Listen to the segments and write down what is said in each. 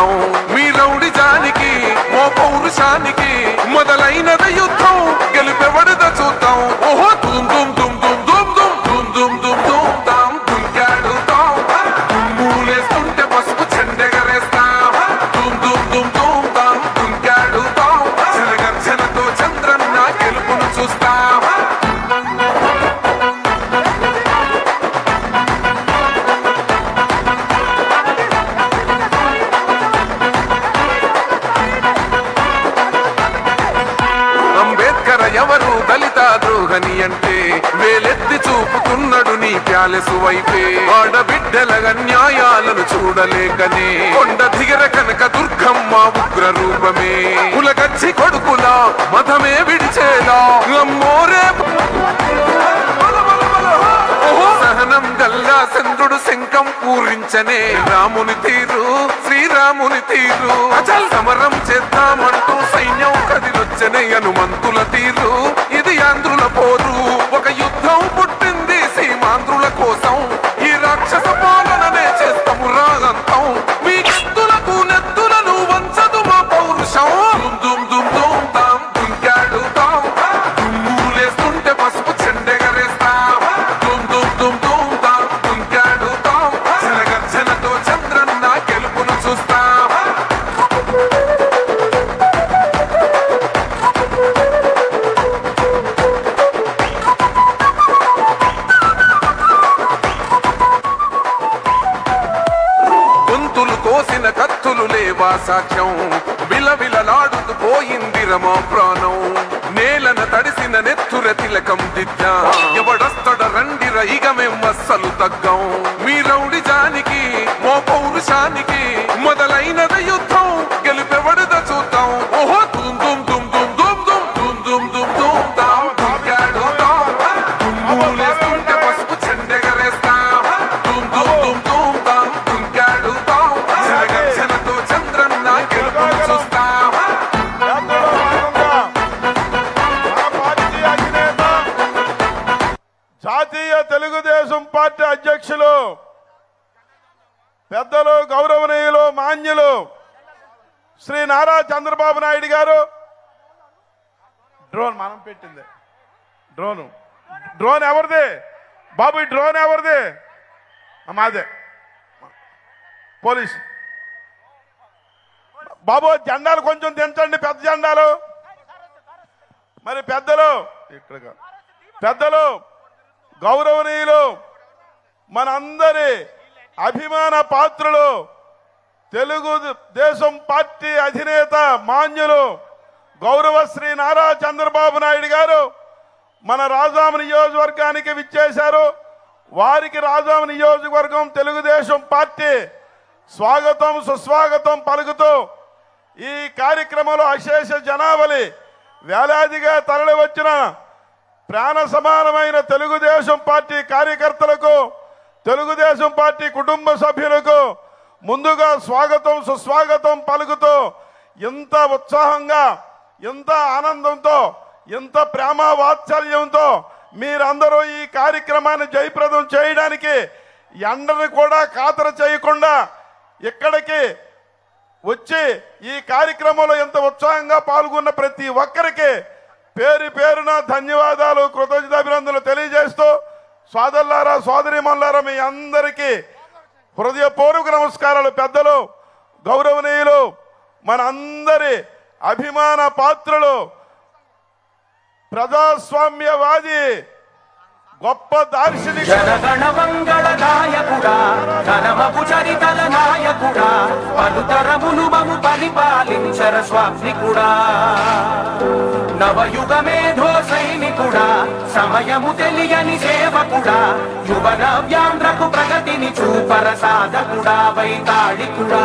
చూద్దాం మీ రౌడిజానికి ఓ పౌరుషానికి మొదలైనద యుద్ధం గెలుపెవడద చూద్దాం ఓహో దుమ్ దుమ్ దుమ్ దుమ్ దుమ్ దుమ్ దుమ్ దుమ్ దుమ్ తాం దుంకాడుతాం దుమ్ములేస్తుంటే పసుపు చెండెగరేస్తాం దుమ్ దుమ్ దుమ్ దుమ్ తాం దుంకాడుతాం జనగర్జనతో చంద్రన్న గెలుపును చూస్తాం ఎవరు దళిత ద్రోహని అంటే వేలెత్తి చూపుతున్నాడు నీ ప్యాలెసు వైపే ఆడబిడ్డల న్యాయాలను చూడలేకనే కొండ దిగర కనక దుర్గమ్మ ఉగ్ర రూపమే కులగచ్చి కొడుకుల మతమే విడిచేలా అమ్మోరే సహనం గల్లా చంద్రుడు శంఖం పూరించనే రాముని తీరు శ్రీరాముని తీరు అచల్ సమరం చేద్దామంటూ సైన్యం కదిలొచ్చనే హనుమంతుల తీరు ఇది ఆంధ్రుల పోరు ఒక యుద్ధం పుట్టింది సీమాంధ్రుల కోసం ఈ రాక్షస పాలననే చేస్తాము రాగంతం మీ నెత్తులకు నెత్తులను వంచదు మా పౌరుషం దుమ్ దుమ్ దుమ్ తాం దుంకాడుతాం దుమ్ములేస్తుంటే పసుపు చెండెగరేస్తాం దుమ్ దుమ్ దుమ్ దుమ్ తాం దుంకాడుతాం జనగర్జనతో చంద్రన్న గెలుపును చూస్తాం కోసిన కత్తులు లేవా సాక్ష్యం విలవిలలాడుతూ పోయింది రమా ప్రాణం నేలన తడిసిన నెత్తుర తిలకం దిద్దా ఎవడొస్తడ రండిర ఇక మేం అస్సలు తగ్గం మీ రౌడిజానికి మో పౌరుషానికి మొదలైనద యుద్ధం గెలుపెవడద చూద్దాం ఓహో దుమ్ దుమ్ దుమ్ దుమ్ దుమ్ దుమ్ దుమ్ దుమ్ దుమ్ తాం దుంకాడుతాం దుమ్ములేస్తుంటే పసుపు చెండెగరేస్తాం దుమ్ దుమ్ దుమ్ దుమ్ తాం దుంకాడుతాం జనగర్జనతో చంద్రన్న గెలుపును చూస్తాం జాతీయ తెలుగుదేశం పార్టీ అధ్యక్షులు పెద్దలు గౌరవనీయులు మాన్యులు శ్రీ నారా చంద్రబాబు నాయుడు గారు డ్రోన్ మనం పెట్టింది డ్రోన్ ఎవరిది బాబు ఈ డ్రోన్ ఎవరిది మాదే పోలీస్ బాబు జెండాలు కొంచెం దించండి పెద్ద జెండాలు మరి పెద్దలు గౌరవనీయులు మనందరి అభిమాన పాత్రులు తెలుగుదేశం పార్టీ అధినేత మాన్యులు గౌరవ శ్రీ నారా చంద్రబాబు నాయుడు గారు మన రాజాం నియోజకవర్గానికి విచ్చేశారు వారికి రాజాం నియోజకవర్గం తెలుగుదేశం పార్టీ స్వాగతం సుస్వాగతం పలుకుతూ ఈ కార్యక్రమంలో అశేష జనావళి వేలాదిగా తరలి వచ్చిన ప్రాణ సమానమైన తెలుగుదేశం పార్టీ కార్యకర్తలకు తెలుగుదేశం పార్టీ కుటుంబ సభ్యులకు ముందుగా స్వాగతం సుస్వాగతం పలుకుతూ ఎంత ఉత్సాహంగా ఎంత ఆనందంతో ఎంత ప్రేమ వాత్సల్యంతో మీరందరూ ఈ కార్యక్రమాన్ని జయప్రదం చేయడానికి ఎండను కూడా ఖాతరు చేయకుండా ఇక్కడికి వచ్చి ఈ కార్యక్రమంలో ఎంత ఉత్సాహంగా పాల్గొన్న ప్రతి ఒక్కరికి పేరు పేరున ధన్యవాదాలు కృతజ్ఞతాభినందనలు తెలియజేస్తూ సోదరులారా సోదరీమణులారా మీ అందరికీ హృదయపూర్వక నమస్కారాలు. పెద్దలు గౌరవనీయులు మనందరి అభిమాన పాత్రులు ప్రజాస్వామ్యవాది గొప్ప దార్శనిక జనగణ మంగళ నాయకుడా ఘనమపు చరితల నాయకుడా పలుతరములు మము పరిపాలించర స్వామికుడా నవయుగ మేధో సైనికుడా సమయము తెలియని సేవకుడా యువ నవ్యాంధ్రకు ప్రగతిని చూపర సాధకుడా వైతాళికుడా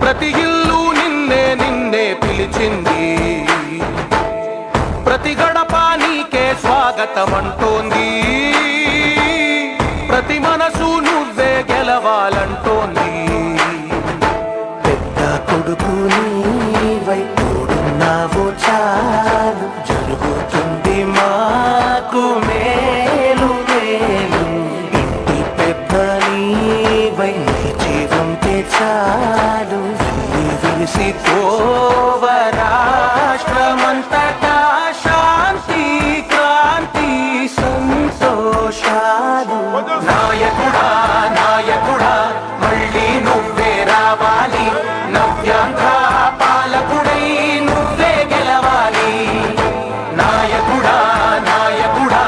ప్రతి ఇల్లు నిన్నే నిన్నే పిలిచింది ప్రతి గడప నీకే స్వాగతమంటోంది ప్రతి మనసు నువ్వే గెలవాలంటోంది పెద్ద కొడుకు నీవై తోడున్నావో చాలు జరుగు మాకు మేలు మేలు ఇంటి పెద్ద నీవై నిలిచి చాలు విలిసి పోవ రాష్ట్రమంతటా శాంతి క్రాంతి సంతోషాలు నాయకుడా నాయకుడా మళ్ళీ నువ్వే రావాలి నవ్యాంధ్ర పాలకుడై నువ్వే గెలవాలి నాయకుడా నాయకుడా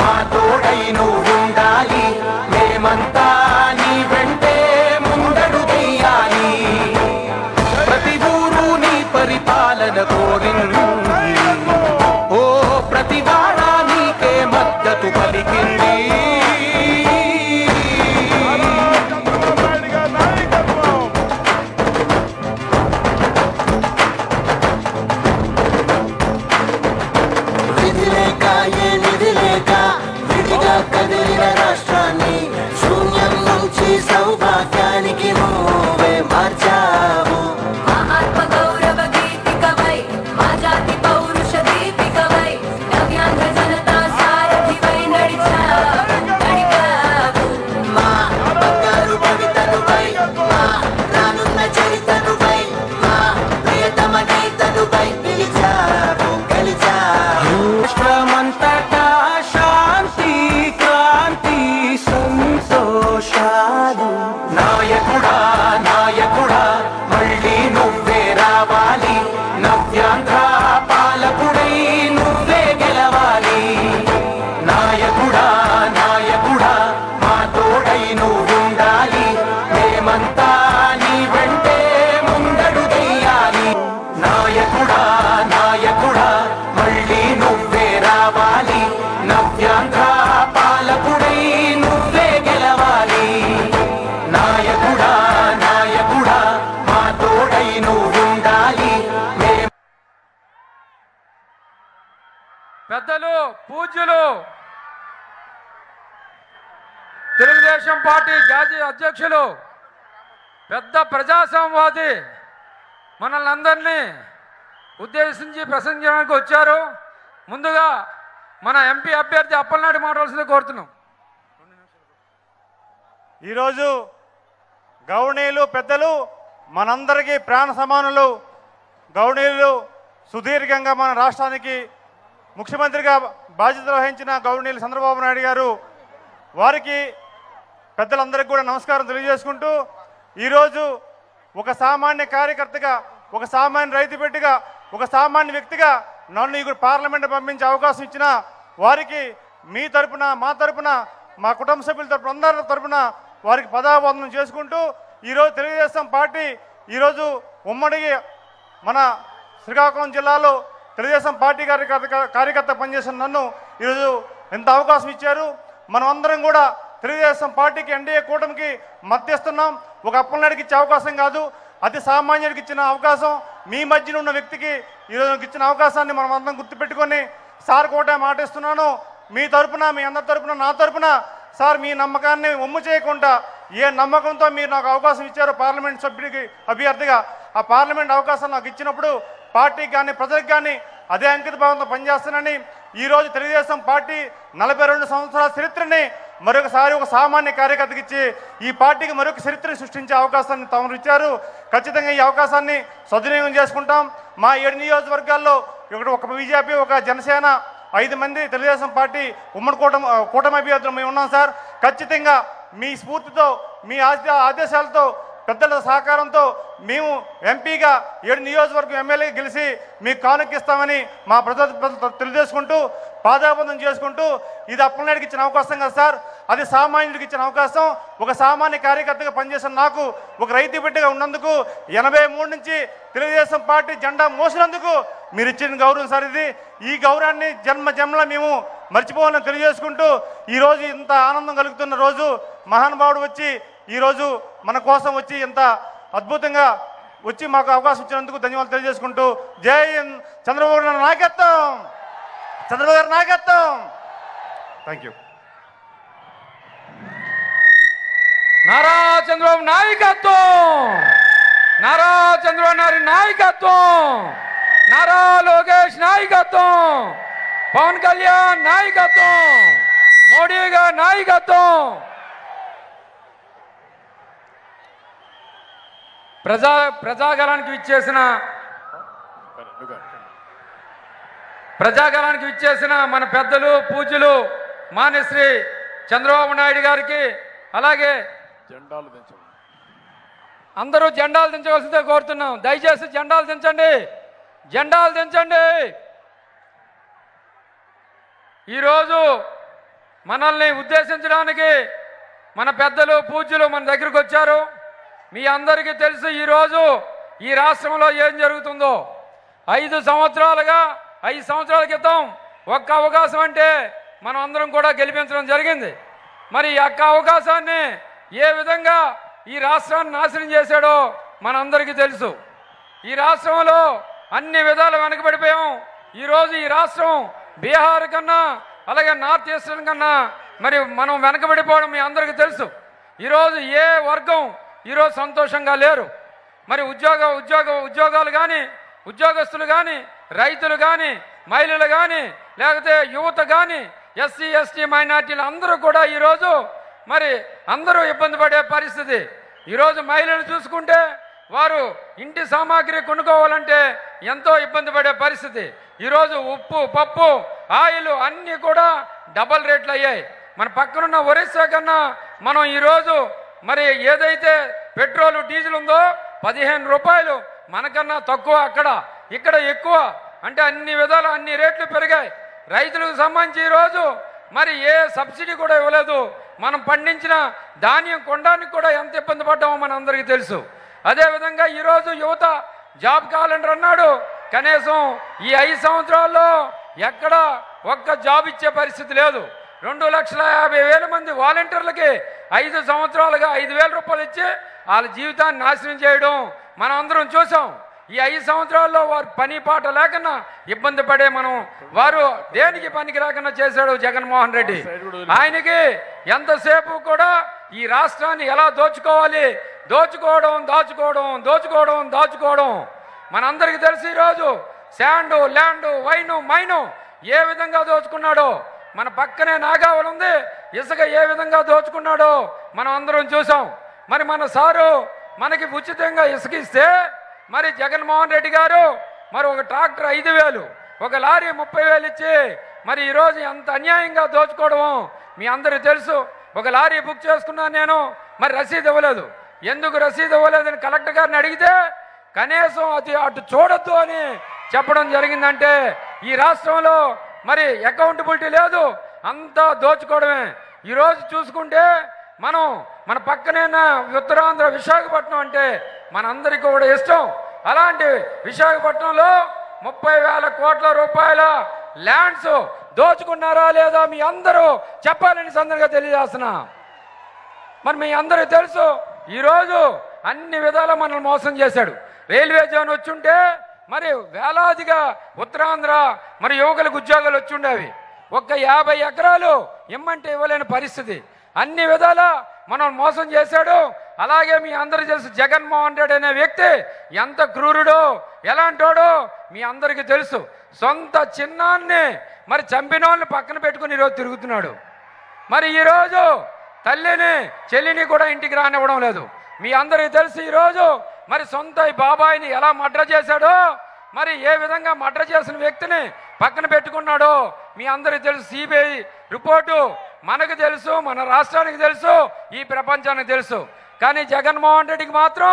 మా తోడై నువ్వుండాలి మేమంతా నీ వెంటే ముందడుగెయ్యాలి ప్రతి ఊరు నీ పరిపాలన కోరింది ఓ ప్రతి వాడ నీకే మద్దతు పలికింది కదిలిన రాష్ట్రాన్ని శూన్యం నుంచి సౌభాగ్యానికి నువ్వే మార్చావు మా ఆత్మ గౌరవ గీతికవై మా జాతి పౌరుష దీపికవై నవ్యాంధ్ర జనతా సారథివై నడిచావు మా బంగారు భవితనువై మా రానున్న చరితనువై మా ప్రియతమ గీతనువై పిలిచావు గెలిచావు రాష్ట్రమంతటా శాంతి క్రాంతి సంతోషాలు నాయకుడా నాయకుడా మళ్ళీ నువ్వే రావాలి నవ్యాంధ్ర పాలకుడై నువ్వే గెలవాలి నాయకుడా నాయకుడా మా తోడై నువ్వుండాలి మేమంతా నీ వెంటే ముందడుగెయ్యాలి నాయకుడా నాయకుడా మళ్ళీ నువ్వే రావాలి నవ్యాంధ్ర పాలకుడై నువ్వే గెలవాలి నాయకుడా నాయకుడా మా తోడై నువ్వుండాలి పెద్దలు పూజ్యులు తెలుగుదేశం పార్టీ జాతీయ అధ్యక్షులు పెద్ద ప్రజాస్వామ్యవాది మనల్ని అందరినీ ఉద్దేశించి ప్రసంగించడానికి వచ్చారు. ముందుగా మన ఎంపీ అభ్యర్థి అప్పలనాయుడు మాట్లాడాల్సిందే కోరుతున్నాం. ఈరోజు గౌరవనీయులు పెద్దలు మనందరికీ ప్రాణ సమానులు గౌరవనీయులు సుదీర్ఘంగా మన రాష్ట్రానికి ముఖ్యమంత్రిగా బాధ్యతలు వహించిన గౌరవనీయులు చంద్రబాబు నాయుడు గారు వారికి పెద్దలందరికీ కూడా నమస్కారం తెలియజేసుకుంటూ ఈరోజు ఒక సామాన్య కార్యకర్తగా ఒక సామాన్య రైతు బిడ్డగా ఒక సామాన్య వ్యక్తిగా నన్ను ఇక్కడ పార్లమెంట్ పంపించే అవకాశం ఇచ్చిన వారికి మీ తరపున మా తరపున మా కుటుంబ సభ్యుల తరపున అందరి తరపున వారికి పదాభివందనం చేసుకుంటూ ఈరోజు తెలుగుదేశం పార్టీ ఈరోజు ఉమ్మడి మన శ్రీకాకుళం జిల్లాలో తెలుగుదేశం పార్టీ కార్యకర్త పనిచేసిన నన్ను ఈరోజు ఎంత అవకాశం ఇచ్చారు. మనం అందరం కూడా తెలుగుదేశం పార్టీకి ఎన్డీఏ కూటమికి మద్దతిస్తున్నాం. ఒక అప్పలనాయుడికి ఇచ్చే అవకాశం కాదు, అతి సామాన్యుడికి ఇచ్చిన అవకాశం. మీ మధ్యన ఉన్న వ్యక్తికి ఈరోజు ఇచ్చిన అవకాశాన్ని మనం అందరం గుర్తుపెట్టుకొని సార్ కూడా మాటిస్తున్నాను. మీ తరపున మీ అందరి తరపున నా తరపున సార్ మీ నమ్మకాన్ని ఒమ్ము చేయకుండా ఏ నమ్మకంతో మీరు నాకు అవకాశం ఇచ్చారో పార్లమెంట్ సభ్యుడికి అభ్యర్థిగా ఆ పార్లమెంట్ అవకాశం నాకు ఇచ్చినప్పుడు పార్టీకి కానీ ప్రజలకు కానీ అదే అంకిత భావంతో పనిచేస్తానని ఈరోజు తెలుగుదేశం పార్టీ 42 సంవత్సరాల చరిత్రని మరొకసారి ఒక సామాన్య కార్యకర్తకి ఇచ్చి ఈ పార్టీకి మరొక చరిత్రని సృష్టించే అవకాశాన్ని తమరు ఇచ్చారు. ఖచ్చితంగా ఈ అవకాశాన్ని సద్వినియోగం చేసుకుంటాం. మా 7 నియోజకవర్గాల్లో ఒక బీజేపీ ఒక జనసేన 5 మంది తెలుగుదేశం పార్టీ ఉమ్మడి కూటమి అభ్యర్థులు మేము ఉన్నాం సార్. ఖచ్చితంగా మీ స్ఫూర్తితో మీ ఆదేశాలతో పెద్దల సహకారంతో మేము ఎంపీగా 7 నియోజకవర్గం ఎమ్మెల్యే గెలిచి మీకు కానుకిస్తామని మా ప్రజలు తెలియజేసుకుంటూ పాదాబంధం చేసుకుంటూ ఇది అప్పలనాయుడికి ఇచ్చిన అవకాశం కదా సార్, అది సామాన్యుడికి ఇచ్చిన అవకాశం. ఒక సామాన్య కార్యకర్తగా పనిచేసిన నాకు ఒక రైతు బిడ్డగా ఉన్నందుకు 83 నుంచి తెలుగుదేశం పార్టీ జెండా మోసినందుకు మీరు ఇచ్చిన గౌరవం సార్. ఇది ఈ గౌరవాన్ని జన్మలో మేము మర్చిపోవాలని తెలియజేసుకుంటూ ఈరోజు ఇంత ఆనందం కలుగుతున్న రోజు మహానుభావుడు వచ్చి ఈరోజు మన కోసం వచ్చి ఇంత అద్భుతంగా వచ్చి మాకు అవకాశం ఇచ్చినందుకు ధన్యవాదాలు తెలియజేసుకుంటూ జై చంద్రబాబు గారి నాయకత్వం, చంద్రబాబు గారి నాయకత్వం. Thank you. నారా చంద్రబాబు నాయకత్వం, నారా చంద్రబాబు నాయుడు నాయకత్వం, నారా లోకేష్ నాయకత్వం, పవన్ కళ్యాణ్ నాయకత్వం, మోడీ గారి నాయకత్వం, ప్రజాగలానికి విచ్చేసిన మన పెద్దలు పూజ్యులు మాన్యశ్రీ చంద్రబాబు నాయుడు గారికి, అలాగే అందరూ జెండాలు దించవలసిందే కోరుతున్నాం. దయచేసి జెండాలు దించండి, జెండాలు దించండి. ఈరోజు మనల్ని ఉద్దేశించడానికి మన పెద్దలు పూజ్యులు మన దగ్గరికి వచ్చారు. మీ అందరికీ తెలుసు ఈరోజు ఈ రాష్ట్రంలో ఏం జరుగుతుందో. 5 సంవత్సరాల క్రితం ఒక్క అవకాశం అంటే మనం అందరం కూడా గెలిపించడం జరిగింది. మరి ఈ ఒక్క అవకాశాన్ని ఏ విధంగా ఈ రాష్ట్రాన్ని నాశనం చేశాడో మనందరికీ తెలుసు. ఈ రాష్ట్రంలో అన్ని విధాలు వెనకబడిపోయాం. ఈరోజు ఈ రాష్ట్రం బీహార్ కన్నా, అలాగే నార్త్ ఈస్టర్న్ కన్నా మరి మనం వెనకబడిపోవడం మీ అందరికీ తెలుసు. ఈరోజు ఏ వర్గం ఈరోజు సంతోషంగా లేరు. మరి ఉద్యోగాలు కానీ, ఉద్యోగస్తులు కానీ, రైతులు కానీ, మహిళలు కానీ, లేకపోతే యువత కానీ, ఎస్సీ ఎస్టీ మైనార్టీలు అందరూ కూడా ఈరోజు మరి అందరూ ఇబ్బంది పడే పరిస్థితి. ఈరోజు మహిళలు చూసుకుంటే వారు ఇంటి సామాగ్రి కొనుక్కోవాలంటే ఎంతో ఇబ్బంది పడే పరిస్థితి. ఈరోజు ఉప్పు, పప్పు, ఆయిల్ అన్నీ కూడా డబల్ రేట్లు అయ్యాయి. మన పక్కనున్న ఒరిస్సా కన్నా మనం ఈరోజు మరి ఏదైతే పెట్రోల్ డీజిల్ ఉందో 15 రూపాయలు మనకన్నా తక్కువ, ఇక్కడ ఎక్కువ. అంటే అన్ని విధాలు అన్ని రేట్లు పెరిగాయి. రైతులకు సంబంధించి ఈరోజు మరి ఏ సబ్సిడీ కూడా ఇవ్వలేదు. మనం పండించిన ధాన్యం కొనడానికి కూడా ఎంత ఇబ్బంది పడ్డామో మన అందరికీ తెలుసు. అదేవిధంగా ఈరోజు యువత జాబ్ క్యాలెండర్ అన్నాడు. కనీసం ఈ 5 సంవత్సరాల్లో ఎక్కడ ఒక్క జాబ్ ఇచ్చే పరిస్థితి లేదు. 2,50,000 మంది వాలంటీర్లకి 5 సంవత్సరాలుగా 5,000 రూపాయలు ఇచ్చి వాళ్ళ జీవితాన్ని నాశనం చేయడం మనం అందరం చూసాం. ఈ 5 సంవత్సరాల్లో వారు పని పాట లేకుండా ఇబ్బంది పడే వారు దేనికి పనికి రాకుండా చేశాడు జగన్మోహన్ రెడ్డి. ఆయనకి ఎంతసేపు కూడా ఈ రాష్ట్రాన్ని ఎలా దోచుకోవాలి, దాచుకోవడం మనందరికీ తెలిసి ఈరోజు శాండు, ల్యాండు, వైను, మైను ఏ విధంగా దోచుకున్నాడో, మన పక్కనే నాగావళి ఉంది, ఇసుక ఏ విధంగా దోచుకున్నాడో మనం అందరం చూసాం. మరి మన సారు మనకి ఉచితంగా ఇసుక ఇస్తే మరి జగన్మోహన్ రెడ్డి గారు మరి ఒక ట్రాక్టర్ 5,000, ఒక లారీ 30,000 ఇచ్చి మరి ఈరోజు ఎంత అన్యాయంగా దోచుకోవడం మీ అందరికీ తెలుసు. ఒక లారీ బుక్ చేసుకున్నాను నేను, మరి రసీదు ఇవ్వలేదు. ఎందుకు రసీదు ఇవ్వలేదని కలెక్టర్ గారిని అడిగితే కనీసం అది అటు చూడొద్దు అని చెప్పడం జరిగిందంటే ఈ రాష్ట్రంలో మరి అకౌంటబిలిటీ లేదు, అంతా దోచుకోవడమే. ఈరోజు చూసుకుంటే మన పక్కనే ఉత్తరాంధ్ర విశాఖపట్నం అంటే మనందరికీ కూడా ఇష్టం. అలాంటి విశాఖపట్నంలో 30,000 కోట్ల రూపాయల ల్యాండ్స్ దోచుకున్నారా లేదా మీ అందరూ చెప్పాలని సందర్భంగా తెలియజేస్తున్నా. మరి మీ అందరికీ తెలుసు ఈరోజు అన్ని విధాలా మనల్ని మోసం చేశాడు. రైల్వే జోన్ వచ్చుంటే మరి వేలాదిగా ఉత్తరాంధ్ర మరి యువకులకు ఉద్యోగాలు వచ్చుండేవి. ఒక్క 50 ఎకరాలు ఇమ్మంటే ఇవ్వలేని పరిస్థితి. అన్ని విధాలా మనం మోసం చేశాడు. అలాగే మీ అందరూ తెలుసు జగన్మోహన్ రెడ్డి అనే వ్యక్తి ఎంత క్రూరుడో, ఎలాంటోడో మీ అందరికీ తెలుసు. సొంత చిన్నాన్ని మరి చంపిన వాళ్ళని పక్కన పెట్టుకుని ఈరోజు తిరుగుతున్నాడు. మరి ఈరోజు తల్లిని, చెల్లిని కూడా ఇంటికి రానివ్వడం లేదు. మీ అందరికీ తెలుసు ఈరోజు మరి సొంత బాబాయిని ఎలా మర్డర్ చేశాడో, మరి ఏ విధంగా మర్డర్ చేసిన వ్యక్తిని పక్కన పెట్టుకున్నాడో మీ అందరికీ తెలుసు. సిబిఐ రిపోర్టు మనకు తెలుసు, మన రాష్ట్రానికి తెలుసు, ఈ ప్రపంచానికి తెలుసు. కానీ జగన్మోహన్ రెడ్డికి మాత్రం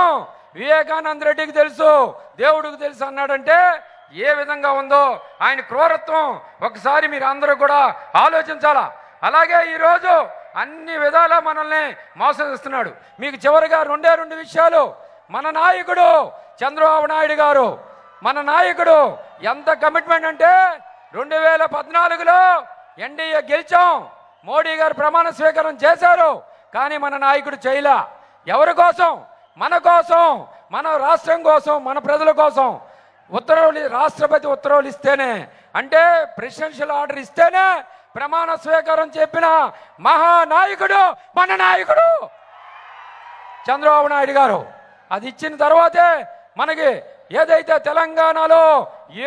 వివేకానంద రెడ్డికి తెలుసు, దేవుడికి తెలుసు అన్నాడంటే ఏ విధంగా ఉందో ఆయన క్రూరత్వం ఒకసారి మీరు అందరూ కూడా ఆలోచించాలా. అలాగే ఈరోజు అన్ని విధాలా మనల్ని మోసగిస్తున్నాడు. మీకు చివరిగా 2 విషయాలు. మన నాయకుడు చంద్రబాబు నాయుడు గారు, మన నాయకుడు ఎంత కమిట్మెంట్ అంటే 2014లో ఎన్డీఏ గెలిచాం, మోడీ గారు ప్రమాణ స్వీకారం చేశారు. కానీ మన నాయకుడు చేయలా. ఎవరి కోసం? మన కోసం, మన రాష్ట్రం కోసం, మన ప్రజల కోసం. రాష్ట్రపతి ఉత్తర్వులు ఇస్తేనే, అంటే ప్రెసిడెన్షియల్ ఆర్డర్ ఇస్తేనే ప్రమాణ స్వీకారం చెప్పిన మహానాయకుడు మన నాయకుడు చంద్రబాబు నాయుడు గారు. అది ఇచ్చిన తర్వాతే మనకి ఏదైతే తెలంగాణలో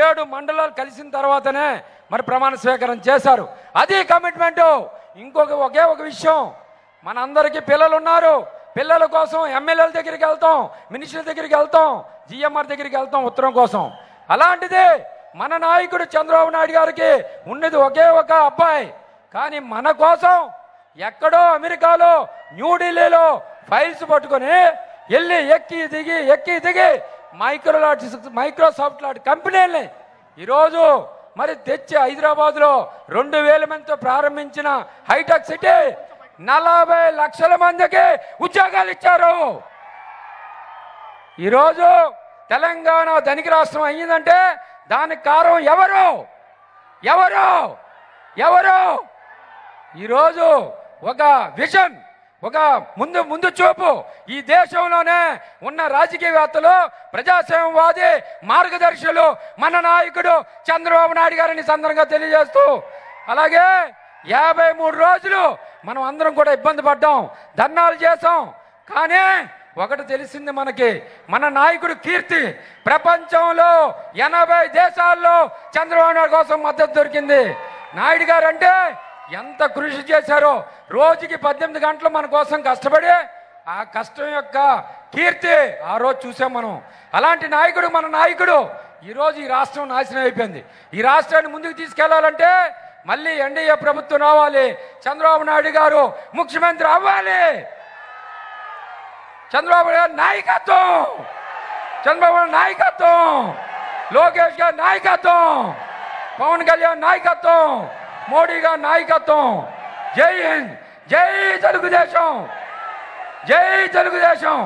7 మండలాలు కలిసిన తర్వాతనే మరి ప్రమాణ స్వీకారం చేశారు. అది కమిట్మెంటు. ఒకే ఒక విషయం, మనందరికీ పిల్లలు ఉన్నారు. పిల్లల కోసం ఎమ్మెల్యేల దగ్గరికి వెళ్తాం, మినిస్టర్ల దగ్గరికి వెళ్తాం, జిఎంఆర్ దగ్గరికి వెళ్తాం ఉత్తరం కోసం. అలాంటిది మన నాయకుడు చంద్రబాబు నాయుడు గారికి ఉన్నది ఒకే ఒక అబ్బాయి. కానీ మన కోసం ఎక్కడో అమెరికాలో న్యూఢిల్లీలో ఫైల్స్ పట్టుకొని వెళ్ళి ఎక్కి దిగి మైక్రోసాఫ్ట్ లాంటి కంపెనీల్ని ఈరోజు మరి తెచ్చి హైదరాబాద్లో 2000 మందితో ప్రారంభించిన హైటెక్ సిటీ 40 లక్షల మందికి ఉద్యోగాలు ఇచ్చారు. ఈరోజు తెలంగాణ ధనిక రాష్ట్రం అయ్యిందంటే దానికి కారణం ఎవరు? ఈరోజు ఒక విజన్, ఒక ముందు చూపు. ఈ దేశంలోనే ఉన్న రాజకీయవేత్తలు, ప్రజాస్వామ్యవాది మార్గదర్శులు మన నాయకుడు చంద్రబాబు నాయుడు గారిని సందర్భంగా తెలియజేస్తూ, అలాగే 53 రోజులు మనం అందరం కూడా ఇబ్బంది పడ్డాం, ధర్నాలు చేసాం. కానీ ఒకటి తెలిసింది మనకి, మన నాయకుడు కీర్తి ప్రపంచంలో 80 దేశాల్లో చంద్రబాబు నాయుడు కోసం మద్దతు దొరికింది. నాయుడు గారు అంటే ఎంత కృషి చేశారో, రోజుకి 18 గంటలు మన కోసం కష్టపడి ఆ కష్టం యొక్క కీర్తి ఆ రోజు చూసాం మనం. అలాంటి నాయకుడు మన నాయకుడు. ఈరోజు ఈ రాష్ట్రం నాశనం అయిపోయింది. ఈ రాష్ట్రాన్ని ముందుకు తీసుకెళ్లాలంటే మళ్ళీ ఎన్డీఏ ప్రభుత్వం రావాలి, చంద్రబాబు నాయుడు గారు ముఖ్యమంత్రి అవ్వాలి. చంద్రబాబు గారి నాయకత్వం, లోకేష్ గారి నాయకత్వం, పవన్ కళ్యాణ్ నాయకత్వం, మోడీ గారి నాయకత్వం. జై హింద్, జై తెలుగుదేశం, జై తెలుగుదేశం.